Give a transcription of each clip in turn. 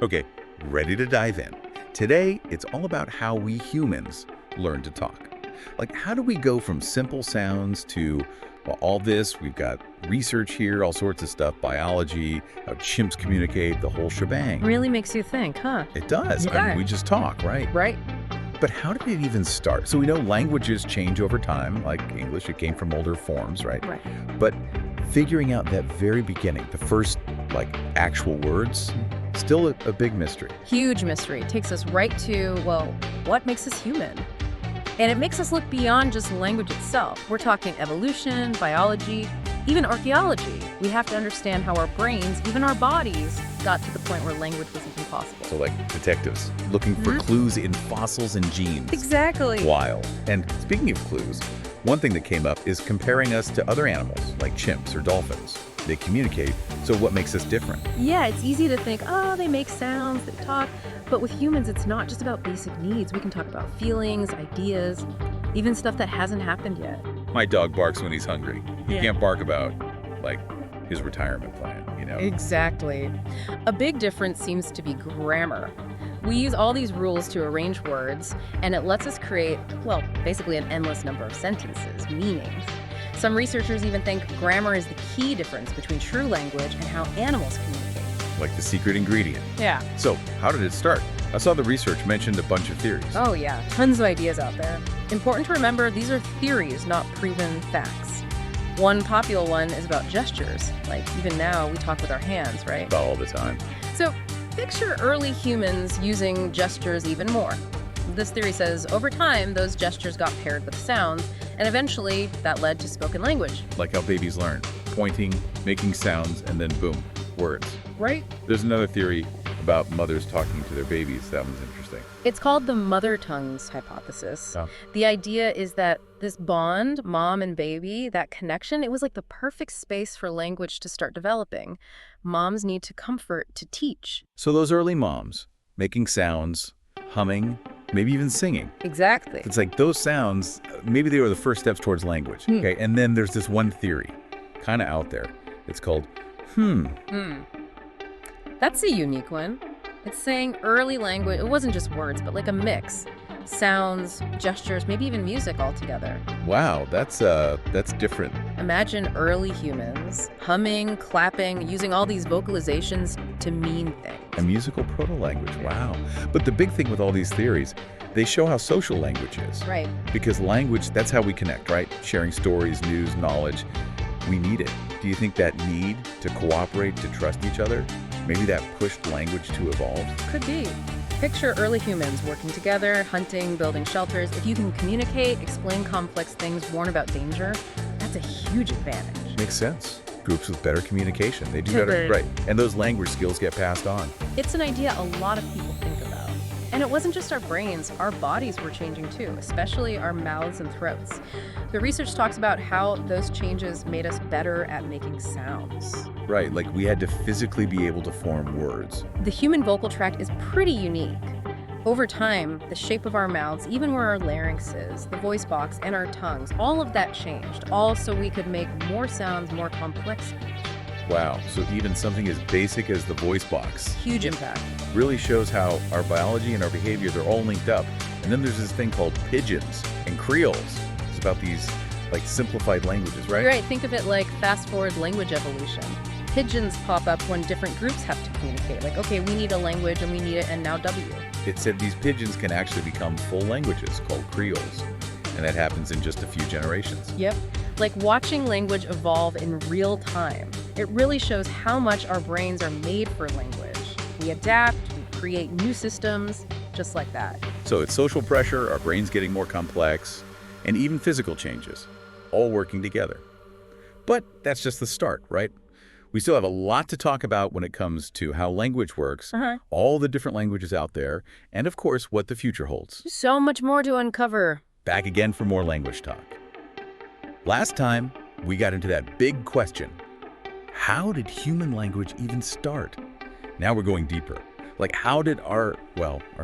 Okay, ready to dive in. Today, it's all about how we humans learn to talk. Like, how do we go from simple sounds to, well, all this? We've got research here, all sorts of stuff, biology, how chimps communicate, the whole shebang. Really makes you think, huh? It does. I Yeah. mean, we just talk, right? Right. But how did it even start? So we know languages change over time, like English, it came from older forms, right? Right. But figuring out that very beginning, the first, like, actual words, still a big mystery. Huge mystery. It takes us right to, well, what makes us human? And it makes us look beyond just language itself. We're talking evolution, biology, even archaeology. We have to understand how our brains, even our bodies, got to the point where language was even possible. So like detectives, looking for clues in fossils and genes. Exactly. Wild. And speaking of clues, one thing that came up is comparing us to other animals, like chimps or dolphins. They communicate, so what makes us different? Yeah, it's easy to think, oh, they make sounds, they talk. But with humans, it's not just about basic needs. We can talk about feelings, ideas, even stuff that hasn't happened yet. My dog barks when he's hungry. He Yeah. can't bark about, like, his retirement plan, you know? Exactly. A big difference seems to be grammar. We use all these rules to arrange words, and it lets us create, well, basically an endless number of sentences, meanings. Some researchers even think grammar is the key difference between true language and how animals communicate. Like the secret ingredient. Yeah. So, how did it start? I saw the research mentioned a bunch of theories. Oh yeah, tons of ideas out there. Important to remember, these are theories, not proven facts. One popular one is about gestures. Like, even now, we talk with our hands, right? About all the time. So, picture early humans using gestures even more. This theory says, over time, those gestures got paired with sounds, and eventually, that led to spoken language. Like how babies learn. Pointing, making sounds, and then boom, words. Right? There's another theory about mothers talking to their babies. That one's interesting. It's called the mother tongues hypothesis. Oh. The idea is that this bond, mom and baby, that connection, it was like the perfect space for language to start developing. Moms need to comfort to teach. So those early moms, making sounds, humming, maybe even singing. Exactly. It's like those sounds, maybe they were the first steps towards language. Okay, and then there's this one theory, kind of out there. It's called, That's a unique one. It's saying early language, it wasn't just words, but like a mix. Sounds, gestures, maybe even music all together. wow, that's different. Imagine early humans humming, clapping, using all these vocalizations to mean things. A musical proto-language, wow. But the big thing with all these theories, they show how social language is. Right. Because language, that's how we connect, right? Sharing stories, news, knowledge. We need it. Do you think that need to cooperate, to trust each other, maybe that pushed language to evolve? Could be. Picture early humans working together, hunting, building shelters. If you can communicate, explain complex things, warn about danger, that's a huge advantage. Makes sense. Groups with better communication, they do Totally. better, right? And those language skills get passed on. It's an idea a lot of people think about. And it wasn't just our brains, our bodies were changing too, especially our mouths and throats. The research talks about how those changes made us better at making sounds. Right, like we had to physically be able to form words. The human vocal tract is pretty unique. Over time, the shape of our mouths, even where our larynx is, the voice box, and our tongues, all of that changed, all so we could make more sounds, more complex speech. Wow, so even something as basic as the voice box Huge impact. really shows how our biology and our behaviors are all linked up. And then there's this thing called pigeons and creoles. It's about these like simplified languages, right? You're right, think of it like fast-forward language evolution. Pigeons pop up when different groups have to communicate. Like, okay, we need a language and we need it, and now W. It said these pigeons can actually become full languages called creoles. And that happens in just a few generations. Yep. Like watching language evolve in real time. It really shows how much our brains are made for language. We adapt, we create new systems, just like that. So it's social pressure, our brains getting more complex, and even physical changes, all working together. But that's just the start, right? We still have a lot to talk about when it comes to how language works, all the different languages out there, and of course, what the future holds. So much more to uncover. Back again for more language talk. Last time, we got into that big question. How did human language even start? Now we're going deeper. Like, how did our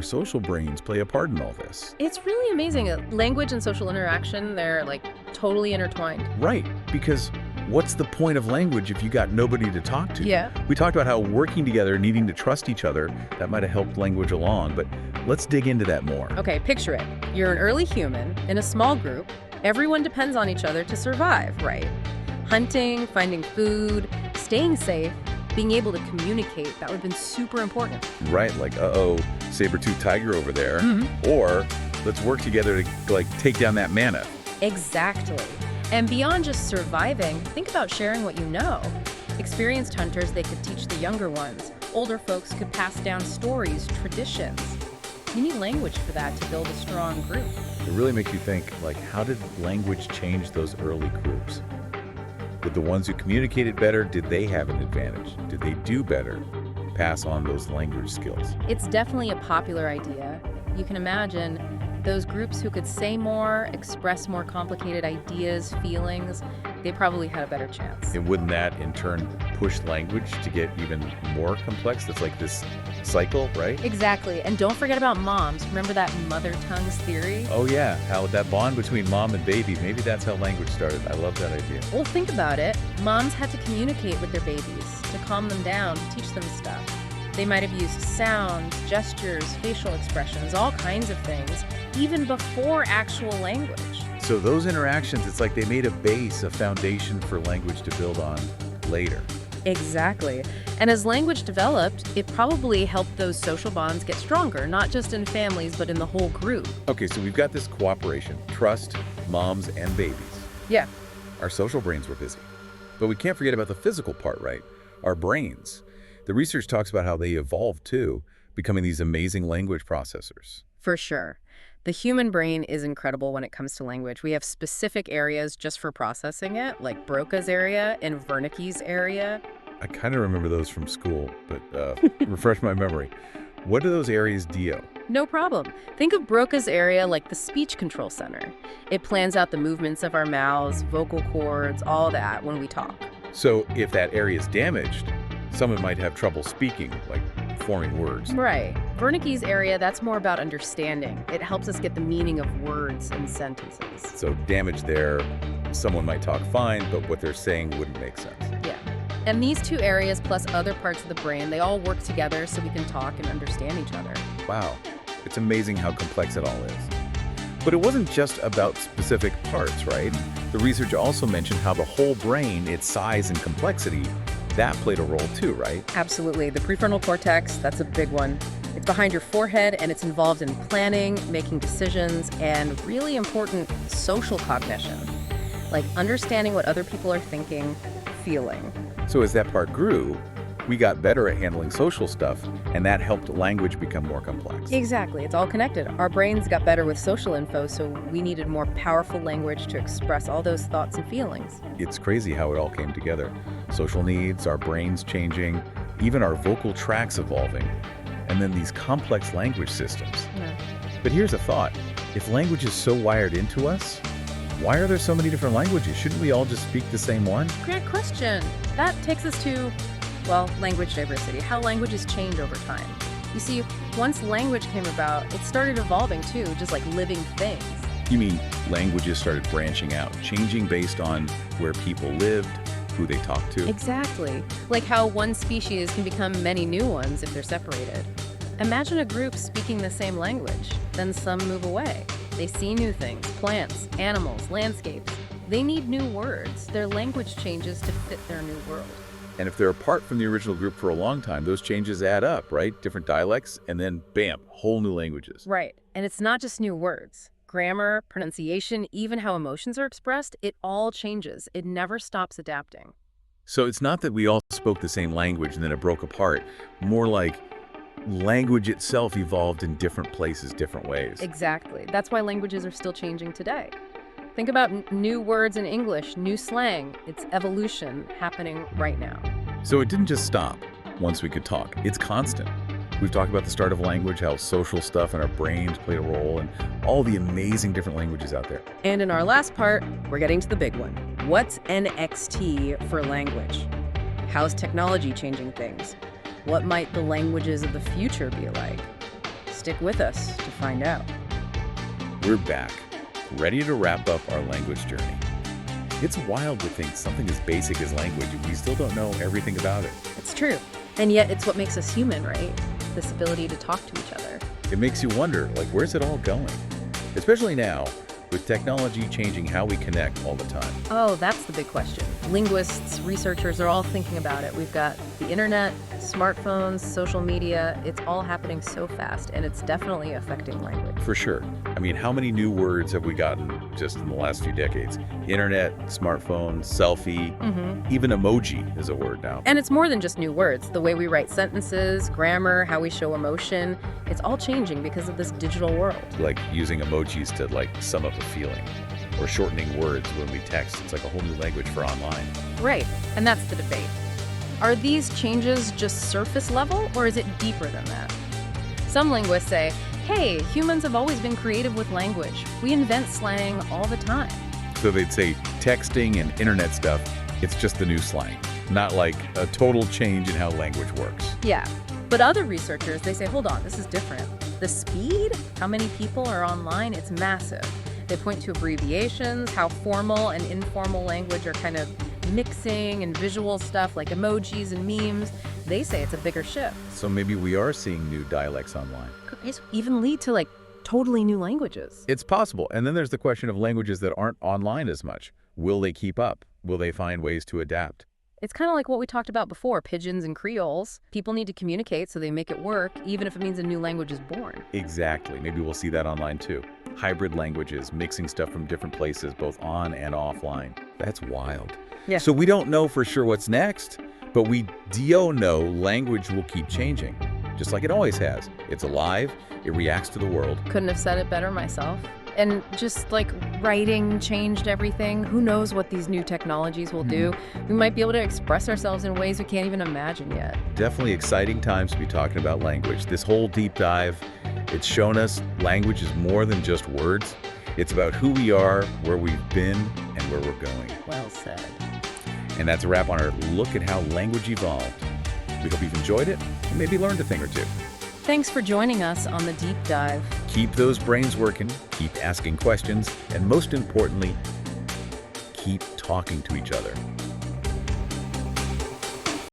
social brains play a part in all this? It's really amazing. Language and social interaction, they're like totally intertwined. Right, because what's the point of language if you got nobody to talk to? Yeah. We talked about how working together, needing to trust each other, that might have helped language along, but let's dig into that more. Okay, picture it. You're an early human in a small group. Everyone depends on each other to survive, right? Hunting, finding food, staying safe, being able to communicate, that would have been super important. Right, like, uh-oh, saber-toothed tiger over there. Or let's work together to, like, take down that mammoth. Exactly. And beyond just surviving, think about sharing what you know. Experienced hunters, they could teach the younger ones. Older folks could pass down stories, traditions. You need language for that to build a strong group. It really makes you think, like, how did language change those early groups? With the ones who communicated better, did they have an advantage? Did they do better? Pass on those language skills? It's definitely a popular idea. You can imagine those groups who could say more, express more complicated ideas, feelings, they probably had a better chance. And wouldn't that, in turn, push language to get even more complex? That's like this cycle, right? Exactly. And don't forget about moms. Remember that mother tongues theory? Oh yeah, how that bond between mom and baby, maybe that's how language started. I love that idea. Well, think about it. Moms had to communicate with their babies, to calm them down, to teach them stuff. They might have used sounds, gestures, facial expressions, all kinds of things, even before actual language. So those interactions, it's like they made a base, a foundation for language to build on later. Exactly. And as language developed, it probably helped those social bonds get stronger, not just in families, but in the whole group. Okay, so we've got this cooperation, trust, moms and babies. Yeah. Our social brains were busy. But we can't forget about the physical part, right? Our brains. The research talks about how they evolved too, becoming these amazing language processors. For sure. The human brain is incredible when it comes to language. We have specific areas just for processing it, like Broca's area and Wernicke's area. I kind of remember those from school, but refresh my memory. What do those areas do? No problem. Think of Broca's area like the speech control center. It plans out the movements of our mouths, vocal cords, all that when we talk. So if that area is damaged, someone might have trouble speaking, like forming words. Right. Wernicke's area, that's more about understanding. It helps us get the meaning of words and sentences. So damage there, someone might talk fine, but what they're saying wouldn't make sense. Yeah. And these two areas plus other parts of the brain, they all work together so we can talk and understand each other. Wow, it's amazing how complex it all is. But it wasn't just about specific parts, right? The research also mentioned how the whole brain, its size and complexity, that played a role too, right? Absolutely. The prefrontal cortex, that's a big one. It's behind your forehead, and it's involved in planning, making decisions, and really important social cognition, like understanding what other people are thinking, feeling. So as that part grew, we got better at handling social stuff, and that helped language become more complex. Exactly. It's all connected. Our brains got better with social info, so we needed more powerful language to express all those thoughts and feelings. It's crazy how it all came together. Social needs, our brains changing, even our vocal tracts evolving, and then these complex language systems. Yeah. But here's a thought. If language is so wired into us, why are there so many different languages? Shouldn't we all just speak the same one? Great question. That takes us to, well, language diversity, how languages change over time. You see, once language came about, it started evolving too, just like living things. You mean languages started branching out, changing based on where people lived, who they talked to? Exactly. Like how one species can become many new ones if they're separated. Imagine a group speaking the same language, then some move away. They see new things, plants, animals, landscapes. They need new words. Their language changes to fit their new world. And if they're apart from the original group for a long time, those changes add up, right? Different dialects, and then bam, whole new languages. Right. And it's not just new words. Grammar, pronunciation, even how emotions are expressed, it all changes. It never stops adapting. So it's not that we all spoke the same language and then it broke apart. More like language itself evolved in different places, different ways. Exactly. That's why languages are still changing today. Think about new words in English, new slang. It's evolution happening right now. So it didn't just stop once we could talk. It's constant. We've talked about the start of language, how social stuff in our brains played a role, and all the amazing different languages out there. And in our last part, we're getting to the big one. What's NXT for language? How's technology changing things? What might the languages of the future be like? Stick with us to find out. We're back, ready to wrap up our language journey. It's wild to think something as basic as language, we still don't know everything about it. It's true. And yet it's what makes us human, right? This ability to talk to each other. It makes you wonder, like, where's it all going? Especially now, with technology changing how we connect all the time. Oh, that's the big question. Linguists, researchers are all thinking about it. We've got the internet, smartphones, social media. It's all happening so fast, and it's definitely affecting language. For sure. I mean, how many new words have we gotten just in the last few decades? Internet, smartphone, selfie, even emoji is a word now. And it's more than just new words. The way we write sentences, grammar, how we show emotion, it's all changing because of this digital world. Like using emojis to like sum up a feeling, or shortening words when we text. It's like a whole new language for online. Right, and that's the debate. Are these changes just surface level, or is it deeper than that? Some linguists say, hey, humans have always been creative with language. We invent slang all the time. So they'd say texting and internet stuff, it's just the new slang, not like a total change in how language works. Yeah, but other researchers, they say, hold on, this is different. The speed, how many people are online, it's massive. They point to abbreviations, how formal and informal language are kind of mixing, and visual stuff like emojis and memes. They say it's a bigger shift. So maybe we are seeing new dialects online. Could this even lead to like totally new languages? It's possible. And then there's the question of languages that aren't online as much. Will they keep up? Will they find ways to adapt? It's kind of like what we talked about before, pidgins and creoles. People need to communicate, so they make it work, even if it means a new language is born. Exactly. Maybe we'll see that online too. Hybrid languages, mixing stuff from different places, both on and offline. That's wild. Yeah. So we don't know for sure what's next, but we do know language will keep changing, just like it always has. It's alive, it reacts to the world. Couldn't have said it better myself. And just like writing changed everything. Who knows what these new technologies will do? We might be able to express ourselves in ways we can't even imagine yet. Definitely exciting times to be talking about language. This whole deep dive, it's shown us language is more than just words. It's about who we are, where we've been, and where we're going. Well said. And that's a wrap on our look at how language evolved. We hope you've enjoyed it and maybe learned a thing or two. Thanks for joining us on the deep dive. Keep those brains working, keep asking questions, and most importantly, keep talking to each other.